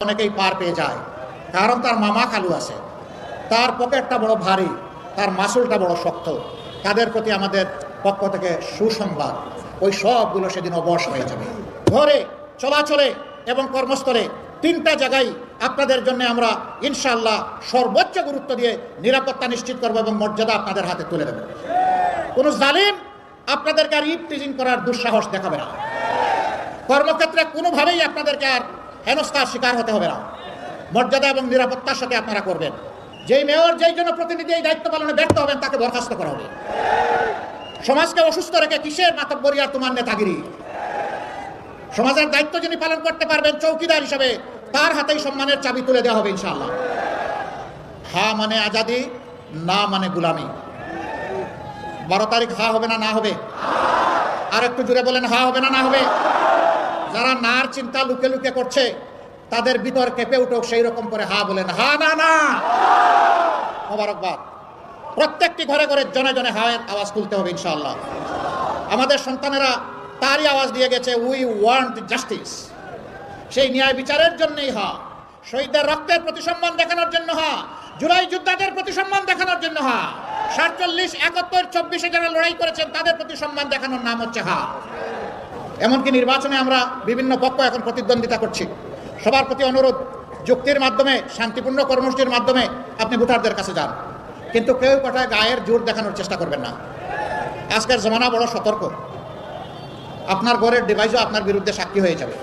অনেকেই পার পেয়ে যায়, কারণ তার মামা খালু আছে, তার পকেটটা বড় ভারী, তার মাসুলটা বড় শক্ত। তাদের প্রতি আমাদের পক্ষ থেকে সুসংবাদ, ওই সবগুলো সেদিন অবশ হয়ে যাবে। ঘরে, চলাচলে এবং কর্মস্থলে তিনটা জায়গায় আপনাদের জন্য আমরা ইনশাআল্লাহ সর্বোচ্চ গুরুত্ব দিয়ে নিরাপত্তা নিশ্চিত করব এবং মর্যাদা আপনাদের হাতে তুলে দেব। কোনো জালিম আপনাদেরকে আর ইফটিজিং করার দুঃসাহস দেখাবে না। কর্মক্ষেত্রে কোনোভাবেই আপনাদেরকে আর হেনস্থার শিকার হতে হবে না। মর্যাদা এবং নিরাপত্তার সাথে আপনারা করবেন। যেই মেয়র, যেই জনপ্রতিনিধি এই দায়িত্ব পালনে ব্যর্থ হবেন তাকে বরখাস্ত করা হবে। সমাজকে অসুস্থ রেখে কিসের মাতব্বরি আর তোমার নেতাগিরি? সমাজের দায়িত্ব যিনি পালন করতে পারবেন চৌকিদার হিসেবে, তার হাতেই সম্মানের চাবি তুলে দেওয়া হবে ইনশাআল্লাহ। হা মানে আজাদি, না মানে গুলামি। 12 তারিখ হা হবে না না হবে? আর একটু জুড়ে বলেন, হা হবে না না হবে? যারা নার চিন্তা লুকে লুকে করছে তাদের ভিতর কেঁপে উঠুক, সেই রকম করে হা বলেন, হা না না। মোবারকবাদ। প্রত্যেকটি ঘরে ঘরে জনে জনে হায়ের আওয়াজ তুলতে হবে ইনশাআল্লাহ। আমাদের সন্তানেরা তারই আওয়াজ দিয়ে গেছে, উই ওয়ান্ট জাস্টিস। সেই ন্যায় বিচারের জন্যই হা। শহীদদের রক্তের প্রতি সম্মান দেখানোর জন্য হা। জুলাই যোদ্ধাদের প্রতি সম্মান দেখানোর জন্য হা। 47, 71, 24-এ যারা লড়াই করেছেন তাদের প্রতি সম্মান দেখানোর নাম হচ্ছে হা। এমনকি নির্বাচনে আমরা বিভিন্ন পক্ষ এখন প্রতিদ্বন্দ্বিতা করছি। সবার প্রতি অনুরোধ, যুক্তির মাধ্যমে, শান্তিপূর্ণ কর্মসূচির মাধ্যমে আপনি ভোটারদের কাছে যান, কিন্তু কেউ কোথায় গায়ের জোর দেখানোর চেষ্টা করবেন না। আজকের জমানা বড় সতর্ক। আপনার ঘরের ডিভাইসও আপনার বিরুদ্ধে সাক্ষী হয়ে যাবে।